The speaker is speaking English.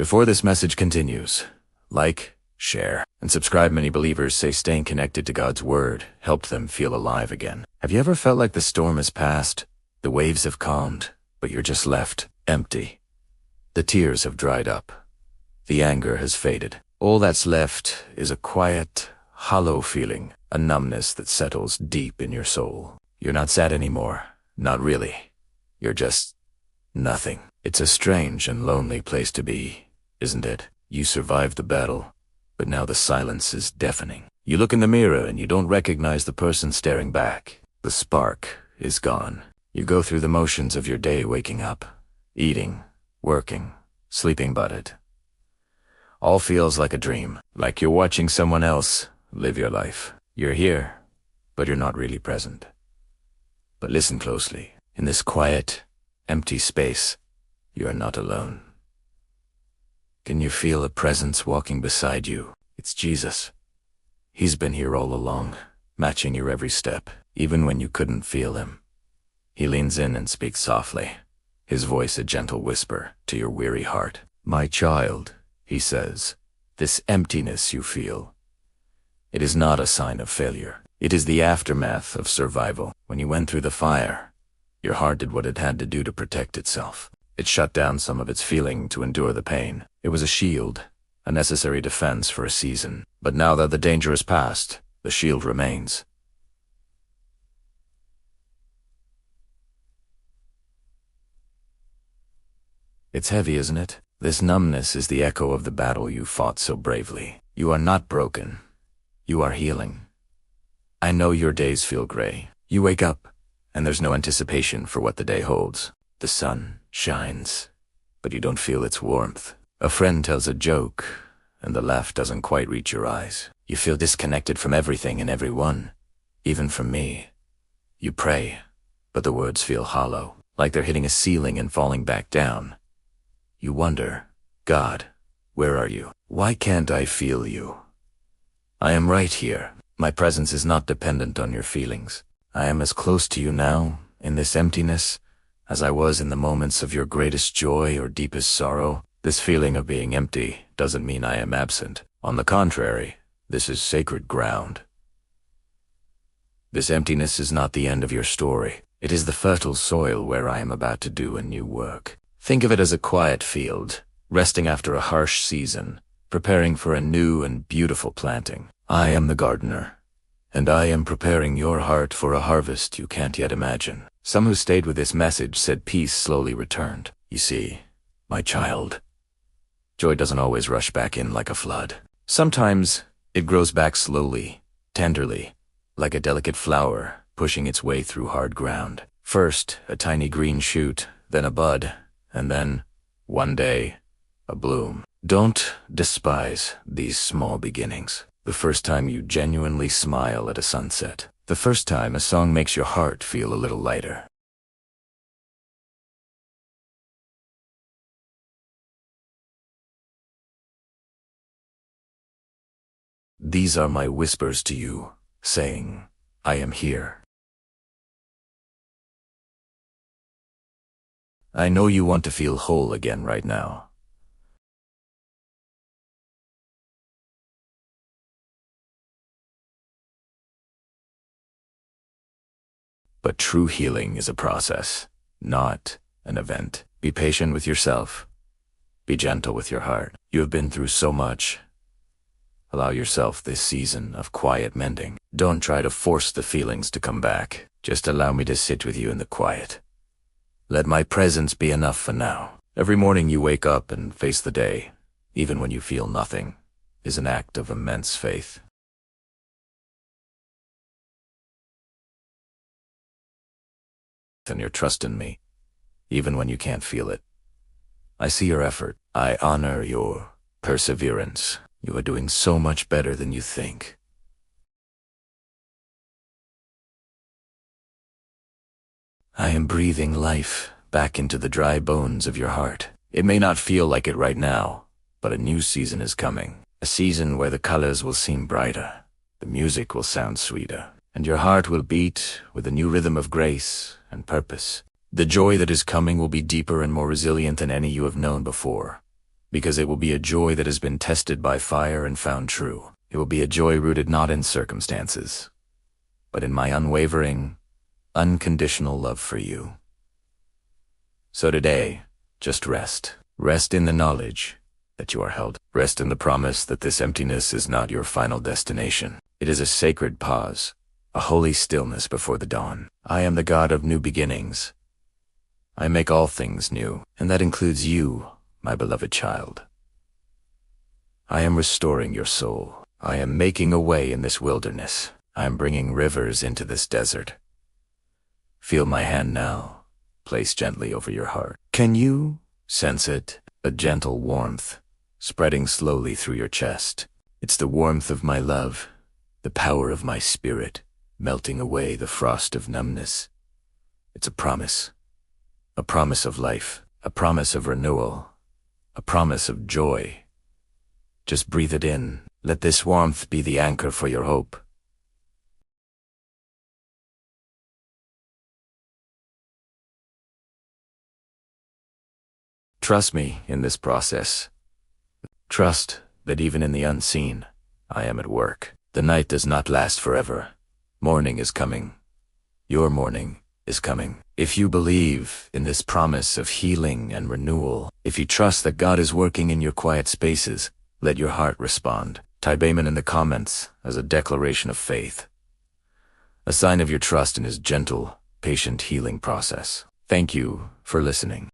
Before this message continues, like, share, and subscribe. Many believers say staying connected to God's Word helped them feel alive again. Have you ever felt like the storm has passed, the waves have calmed, but you're just left empty? The tears have dried up. The anger has faded. All that's left is a quiet, hollow feeling, a numbness that settles deep in your soul. You're not sad anymore. Not really. You're just nothing. It's a strange and lonely place to be, isn't it? You survived the battle, but now the silence is deafening. You look in the mirror and you don't recognize the person staring back. The spark is gone. You go through the motions of your day, waking up, eating, working, sleeping, but it all feels like a dream, like you're watching someone else live your life. You're here, but you're not really present. But listen closely. In this quiet, empty space, you are not alone. Can you feel a presence walking beside you? It's Jesus. He's been here all along, matching your every step, even when you couldn't feel him. He leans in and speaks softly, his voice a gentle whisper to your weary heart. My child, he says, this emptiness you feel, it is not a sign of failure. It is the aftermath of survival. When you went through the fire, your heart did what it had to do to protect itself. It shut down some of its feeling to endure the pain. It was a shield, a necessary defense for a season. But now that the danger is past, the shield remains. It's heavy, isn't it? This numbness is the echo of the battle you fought so bravely. You are not broken. You are healing. I know your days feel gray. You wake up, and there's no anticipation for what the day holds. The sun shines, but you don't feel its warmth. A friend tells a joke, and the laugh doesn't quite reach your eyes. You feel disconnected from everything and everyone, even from me. You pray, but the words feel hollow, like they're hitting a ceiling and falling back down. You wonder, God, where are you? Why can't I feel you? I am right here. My presence is not dependent on your feelings. I am as close to you now, in this emptiness, as I was in the moments of your greatest joy or deepest sorrow. This feeling of being empty doesn't mean I am absent. On the contrary, this is sacred ground. This emptiness is not the end of your story. It is the fertile soil where I am about to do a new work. Think of it as a quiet field, resting after a harsh season, preparing for a new and beautiful planting. I am the gardener, and I am preparing your heart for a harvest you can't yet imagine. Some who stayed with this message said peace slowly returned. You see, my child, joy doesn't always rush back in like a flood. Sometimes it grows back slowly, tenderly, like a delicate flower pushing its way through hard ground. First, a tiny green shoot, then a bud, and then, one day, a bloom. Don't despise these small beginnings. The first time you genuinely smile at a sunset. The first time a song makes your heart feel a little lighter. These are my whispers to you, saying, I am here. I know you want to feel whole again right now. But true healing is a process, not an event. Be patient with yourself. Be gentle with your heart. You have been through so much. Allow yourself this season of quiet mending. Don't try to force the feelings to come back. Just allow me to sit with you in the quiet. Let my presence be enough for now. Every morning you wake up and face the day, even when you feel nothing, is an act of immense faith. And your trust in me, even when you can't feel it. I see your effort. I honor your perseverance. You are doing so much better than you think. I am breathing life back into the dry bones of your heart. It may not feel like it right now, but a new season is coming. A season where the colors will seem brighter, the music will sound sweeter, and your heart will beat with a new rhythm of grace and purpose. The joy that is coming will be deeper and more resilient than any you have known before. because it will be a joy that has been tested by fire and found true. It will be a joy rooted not in circumstances, but in my unwavering, unconditional love for you. So today, just rest. Rest in the knowledge that you are held. Rest in the promise that this emptiness is not your final destination. It is a sacred pause, a holy stillness before the dawn. I am the God of new beginnings. I make all things new, and that includes you, my beloved child. I am restoring your soul. I am making a way in this wilderness. I am bringing rivers into this desert. Feel my hand now, placed gently over your heart. Can you sense it? A gentle warmth, spreading slowly through your chest. It's the warmth of my love, the power of my spirit, melting away the frost of numbness. It's a promise of life, a promise of renewal, a promise of joy. Just breathe it in. Let this warmth be the anchor for your hope. Trust me in this process. Trust that even in the unseen, I am at work. The night does not last forever. Morning is coming. Your morning is coming. If you believe in this promise of healing and renewal, if you trust that God is working in your quiet spaces, let your heart respond. Type amen in the comments as a declaration of faith, a sign of your trust in His gentle, patient healing process. Thank you for listening.